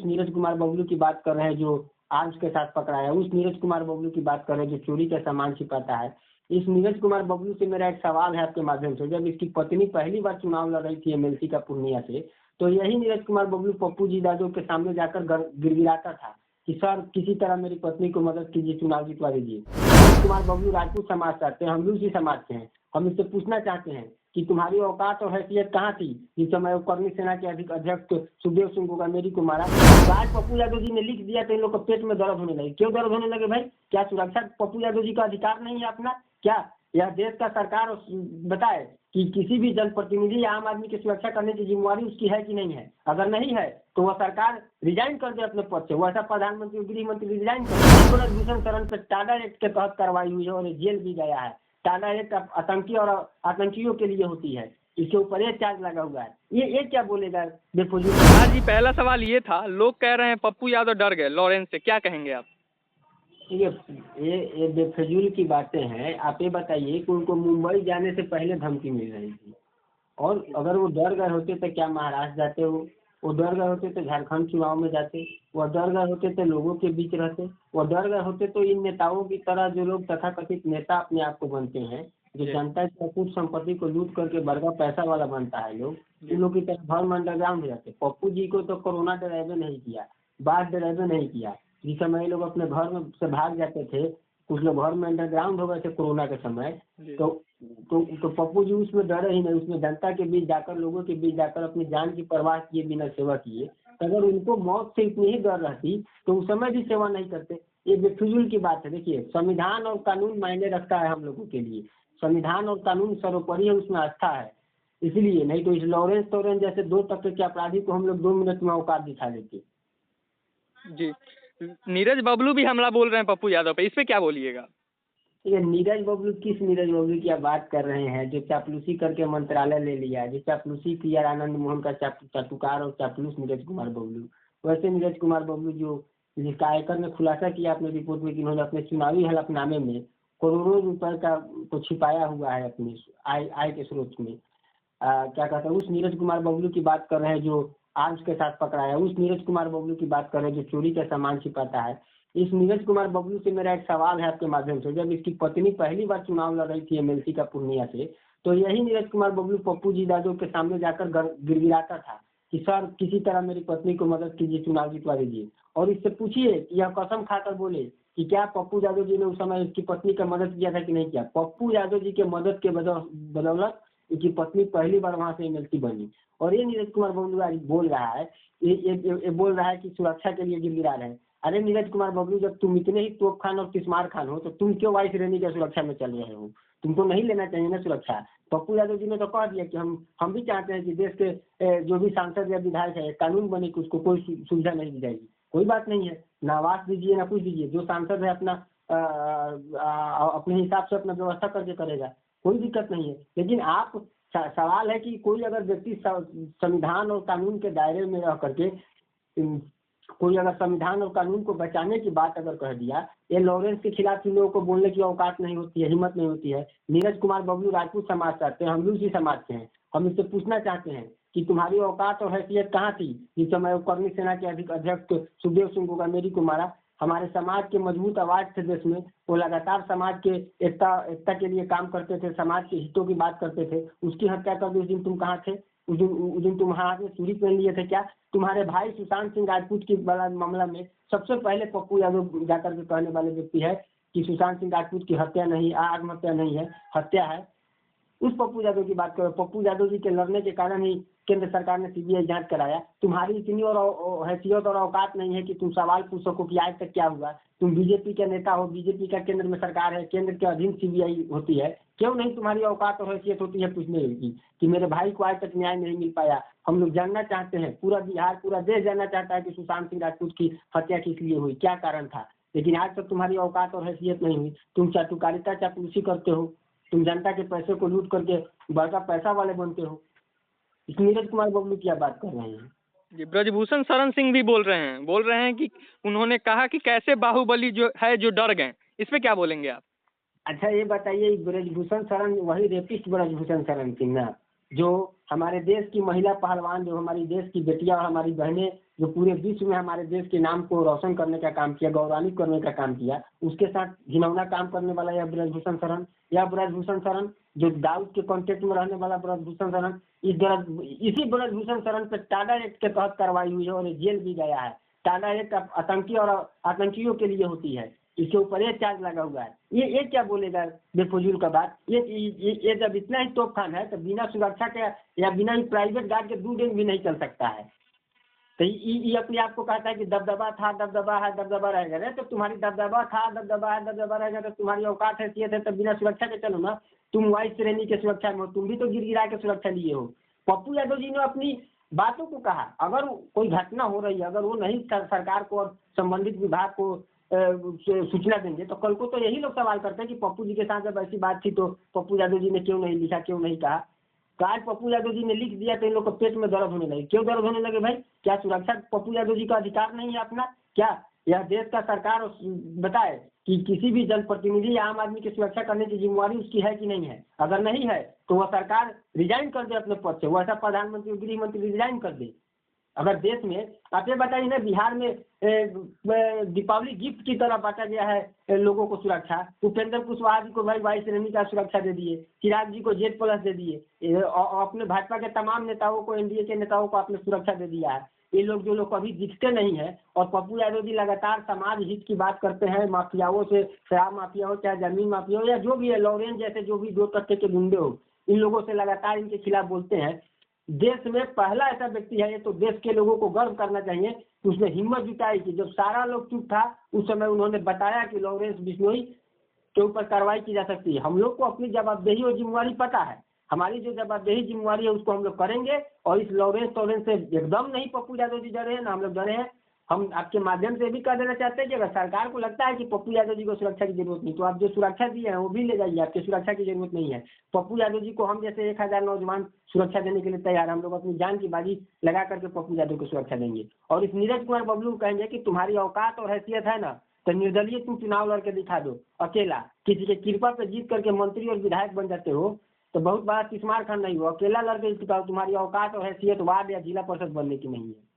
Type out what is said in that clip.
उस नीरज कुमार बबलू की बात कर रहे हैं जो आर्म्स के साथ पकड़ाया, उस नीरज कुमार बबलू की बात कर रहे हैं जो चोरी का सामान छिपाता है। इस नीरज कुमार बबलू से मेरा एक सवाल है आपके माध्यम से, जब इसकी पत्नी पहली बार चुनाव लड़ रही थी एमएलसी का पूर्णिया से, तो यही नीरज कुमार बबलू पप्पू जी यादव के सामने जाकर गिड़गिड़ाता था कि सर किसी तरह मेरी पत्नी को मदद कीजिए, चुनाव जितवा दीजिए। नीरज कुमार बबलू राजपूत समाज से आते हैं, हम भी उसी समाज से हैं। हम इससे पूछना चाहते हैं कि तुम्हारी औकात और हैसियत कहाँ थी जिस समय कर्मी सेना के अध्यक्ष सुखदेव सिंह गोगामेरी को मारा। आज पप्पू यादव जी ने लिख दिया तो इन लोग को पेट में दर्द होने लगे। क्यों दर्द होने लगे भाई? क्या सुरक्षा पप्पू यादव जी का अधिकार नहीं है अपना? क्या यह देश का सरकार बताए कि किसी भी जनप्रतिनिधि या आम आदमी की सुरक्षा करने की जिम्मेवारी उसकी है कि नहीं है? अगर नहीं है तो वह सरकार रिजाइन कर दे अपने पद से। वैसा प्रधानमंत्री गृह मंत्री रिजाइन कर दे। ब्रजभूषण शरण पर टाडा एक्ट के तहत कार्रवाई हुई है और जेल भी गया है। टाडा एक्ट आतंकी और आतंकियों के लिए होती है, इसके ऊपर एक चार्ज लगा हुआ है। ये क्या बोलेगा बेफजूल? हाँ जी, पहला सवाल ये था, लोग कह रहे हैं पप्पू यादव डर गए लॉरेंस से, क्या कहेंगे आप? ये बेफजूल की बातें हैं। आप ये बताइए कि उनको मुंबई जाने से पहले धमकी मिल रही थी, और अगर वो डर गए होते तो क्या महाराष्ट्र जाते? वो डर गए होते तो झारखंड चुनाव में जाते? वो डर गए होते तो लोगों के बीच रहते? वो डर गए होते तो इन नेताओं की तरह जो लोग तथाकथित नेता अपने आप को बनते हैं, जो जनता की अकूत संपत्ति को लूट करके बड़का पैसा वाला बनता है लोग, इन लोग की तरह घर में अंडरग्राउंड हो जाते। पप्पू जी को तो कोरोना ड्राइवर नहीं किया, बाढ़ ड्राइवर नहीं किया। जिस समय ये लोग अपने घर में से भाग जाते थे, कुछ लोग घर में अंडरग्राउंड हो गए थे कोरोना के समय, तो पप्पू जी उसमें डरे ही नहीं। उसमें जनता के बीच जाकर, लोगों के बीच जाकर अपनी जान की परवाह किए बिना सेवा किए। अगर उनको मौत से इतनी ही डर रहती तो उस समय भी सेवा नहीं करते। ये बेफिजूल की बात है। देखिए, संविधान और कानून मायने रखता है हम लोगों के लिए। संविधान और कानून सर्वोपरि है, उसमें आस्था है। इसलिए नहीं तो इस लॉरेंस टोरेंस जैसे 2 टक्के के अपराधी को हम लोग 2 मिनट में औकात दिखा देते। जी, नीरज बबलू भी हमला बोल रहे हैं पप्पू यादव पे, इस पे क्या बोलिएगा? ये नीरज बबलू, किस नीरज बबलू की आप बात कर रहे हैं जो चापलूसी करके मंत्रालय ले लिया, जो चापलूसी किया आनंद मोहन का चाटुकार और चापलूस नीरज कुमार बबलू? वैसे नीरज कुमार बबलू जो जिसका आयकर ने खुलासा किया अपने रिपोर्ट में कि उन्होंने अपने चुनावी हलफनामे में करोड़ों रुपए का को छिपाया हुआ है अपने आय के स्रोत में। क्या कहते हैं, उस नीरज कुमार बबलू की बात कर रहे हैं जो आर्म्स के साथ पकड़ाया, उस नीरज कुमार बबलू की बात कर रहे हैं जो चोरी का सामान छिपाता है। इस नीरज कुमार बबलू से मेरा एक सवाल है आपके माध्यम से, जब इसकी पत्नी पहली बार चुनाव लड़ रही थी एमएलसी का पूर्णिया से, तो यही नीरज कुमार बबलू पप्पू जी यादव के सामने जाकर गिड़गिड़ाता था कि सर किसी तरह मेरी पत्नी को मदद कीजिए, चुनाव जितवा दीजिए। और इससे पूछिए कि यह कसम खाकर बोले कि क्या पप्पू यादव जी ने उस समय इसकी पत्नी का मदद किया था कि नहीं किया। पप्पू यादव जी के मदद के बदौलत उनकी पत्नी पहली बार वहां से एमएलसी बनी। और ये नीरज कुमार बबलू आज बोल रहा है, ये बोल रहा है कि सुरक्षा के लिए गिड़गिड़ा रहे हैं। अरे नीरज कुमार बबलू, जब तुम इतने ही तोप खान और किस्मार खान हो तो तुम क्यों वाइस रेनी की सुरक्षा में चल रहे हो? तुमको नहीं लेना चाहिए ना सुरक्षा। पप्पू यादव जी ने तो कह दिया कि हम भी चाहते हैं कि देश के जो भी सांसद या विधायक है, कानून बने कि उसको कोई सुविधा नहीं दी जाएगी। कोई बात नहीं है, ना आवास दीजिए ना कुछ दीजिए, जो सांसद है अपना अपने हिसाब से अपना व्यवस्था करके करेगा, कोई दिक्कत नहीं है। लेकिन आप सवाल है कि कोई अगर व्यक्ति संविधान और कानून के दायरे में रह करके कोई अगर संविधान और कानून को बचाने की बात अगर कह दिया, ये लॉरेंस के खिलाफ इन लोगों को बोलने की औकात नहीं होती है, हिम्मत नहीं होती है। नीरज कुमार बबलू राजपूत समाज से आते हैं, हम भी उसी समाज से हैं। हम इससे पूछना चाहते हैं कि तुम्हारी औकात और हैसियत कहाँ थी जिस समय कर्मी सेना के अध्यक्ष सुखदेव सिंह गोगामेरी को मारा। हमारे समाज के मजबूत आवाज थे देश में, वो लगातार समाज के एकता के लिए काम करते थे, समाज के हितों की बात करते थे। उसकी हत्या कर दी उस दिन तुम कहाँ थे? उस दिन तुम हाथ में चूड़ी पहन लिए थे क्या? तुम्हारे भाई सुशांत सिंह राजपूत की मामला में सबसे पहले पप्पू यादव जाकर के कहने वाले व्यक्ति है कि सुशांत सिंह राजपूत की हत्या नहीं, आत्महत्या नहीं है, हत्या है। उस पप्पू यादव की बात करो। पप्पू यादव जी के लड़ने के कारण ही केंद्र सरकार ने सीबीआई जांच कराया। तुम्हारी इतनी और हैसियत और औकात नहीं है कि तुम सवाल पूछ सको कि आज तक क्या हुआ। तुम बीजेपी के नेता हो, बीजेपी का केंद्र में सरकार है, केंद्र के अधीन सीबीआई होती है। क्यों नहीं तुम्हारी औकात और हैसियत होती है पूछने की कि मेरे भाई को आज तक न्याय नहीं मिल पाया? हम लोग जानना चाहते हैं, पूरा बिहार, पूरा देश जानना चाहता है कि सुशांत सिंह राजपूत की हत्या किस लिए हुई, क्या कारण था। लेकिन आज तक तुम्हारी औकात और हैसियत नहीं हुई। तुम चाटुकारिता चापलूसी करते हो, तुम जनता के पैसे को लूट करके बड़का पैसा वाले बनते हो। इस नीरज कुमार बबलू की आप बात कर रहे हैं। जी, ब्रजभूषण शरण सिंह भी बोल रहे हैं कि उन्होंने कहा कि कैसे बाहुबली जो है जो डर गए, इस पे क्या बोलेंगे आप? अच्छा ये बताइए, ब्रजभूषण शरण वही रेपिस्ट ब्रजभूषण शरण सिंह ना, जो हमारे देश की महिला पहलवान, जो हमारी देश की बेटियां और हमारी बहनें, जो पूरे विश्व में हमारे देश के नाम को रोशन करने का काम किया, गौरवान्वित करने का काम किया, उसके साथ घिनौना काम करने वाला यह ब्रजभूषण शरण, यह ब्रजभूषण शरण जो दाऊद के कॉन्टेक्ट में रहने वाला ब्रजभूषण शरण, इसी ब्रजभूषण शरण पे टाडा एक्ट के तहत कार्रवाई हुई है और ये जेल भी गया है। टाडा एक्ट आतंकी और आतंकियों के लिए होती है, इसके ऊपर ये चार्ज लगा हुआ है। ये क्या बोलेगा बेफजूल का बात। ये जब इतना ही तोपखान है तो बिना सुरक्षा के या बिना ही प्राइवेट गार्ड के 2 दिन भी नहीं चल सकता है। तो ये अपने आप को कहता है कि दबदबा था, दबदबा है, दबदबा रहेगा। अरे तो तुम्हारी दबदबा था, दबदबा है, दबदबा रहेगा तो तुम्हारी औकात हैसियत है, तब बिना सुरक्षा के चलो ना। तुम वाइस श्रेणी के सुरक्षा में हो, तुम भी तो गिरगिरा के सुरक्षा लिए हो। पप्पू यादव जी ने अपनी बातों को कहा, अगर कोई घटना हो रही है, अगर वो नहीं सरकार को और संबंधित विभाग को सूचना देंगे तो कल को तो यही लोग सवाल करते हैं कि पप्पू जी के साथ जब ऐसी बात थी तो पप्पू यादव जी ने क्यों नहीं लिखा, क्यों नहीं कहा। तो आज पप्पू यादव जी ने लिख दिया तो इन लोग को पेट में दर्द होने लगे। क्यों दर्द होने लगे भाई? क्या सुरक्षा पप्पू यादव जी का अधिकार नहीं है अपना? क्या यह देश का सरकार बताए कि किसी भी जनप्रतिनिधि या आम आदमी की सुरक्षा करने की जिम्मेवारी उसकी है कि नहीं है? अगर नहीं है तो वह सरकार रिजाइन कर दे अपने पद से, वो ऐसा प्रधानमंत्री और गृह मंत्री रिजाइन कर दे। अगर देश में आप ये बताइए ना, बिहार में दीपावली गिफ्ट की तरह बांटा गया है लोगों को सुरक्षा। उपेंद्र कुशवाहा जी को भाई वाइस श्रेणी का सुरक्षा दे दिए, चिराग जी को Z+ दे दिए, और अपने भाजपा के तमाम नेताओं को, NDA के नेताओं को आपने सुरक्षा दे दिया है। ये लोग जो लोग कभी दिखते नहीं है, और पप्पू यादव जी लगातार समाज हित की बात करते हैं, माफियाओं से, शराब माफिया हो चाहे जमीन माफिया हो या जो भी है, लॉरेंस जैसे जो भी 2 टक्के के गुंडे हो, इन लोगों से लगातार इनके खिलाफ बोलते हैं। देश में पहला ऐसा व्यक्ति है ये, तो देश के लोगों को गर्व करना चाहिए कि उसने हिम्मत जुटाई कि जब सारा लोग चुप था उस समय उन्होंने बताया कि लॉरेंस बिश्नोई के ऊपर कार्रवाई की जा सकती है। हम लोग को अपनी जवाबदेही और जिम्मेवारी पता है, हमारी जो जवाबदेही जिम्मेवारी है उसको हम लोग करेंगे। और इस लॉरेंस से एकदम नहीं पप्पू यादव जी डरे हैं, ना हम लोग डरे हैं। हम आपके माध्यम से भी कह देना चाहते हैं कि अगर सरकार को लगता है कि पप्पू यादव जी को सुरक्षा की जरूरत नहीं, तो आप जो सुरक्षा दिए हैं वो भी ले जाइए, आपकी सुरक्षा की जरूरत नहीं है। पप्पू यादव जी को हम जैसे 1000 नौजवान सुरक्षा देने के लिए तैयार, हम लोग अपनी जान की बाजी लगा करके पप्पू यादव को सुरक्षा देंगे। और इस नीरज कुमार बबलू को कहेंगे कि तुम्हारी औकात और हैसियत है ना, तो निर्दलीय तुम चुनाव लड़ के दिखा दो, अकेला किसी के कृपा पे जीत करके मंत्री और विधायक बन जाते हो तो बहुत बड़ा तिस्मार खान नहीं हो, अकेला लड़के दिखाओ। तुम्हारी औकात और हैसियत वार्ड या जिला परिषद बनने की नहीं है।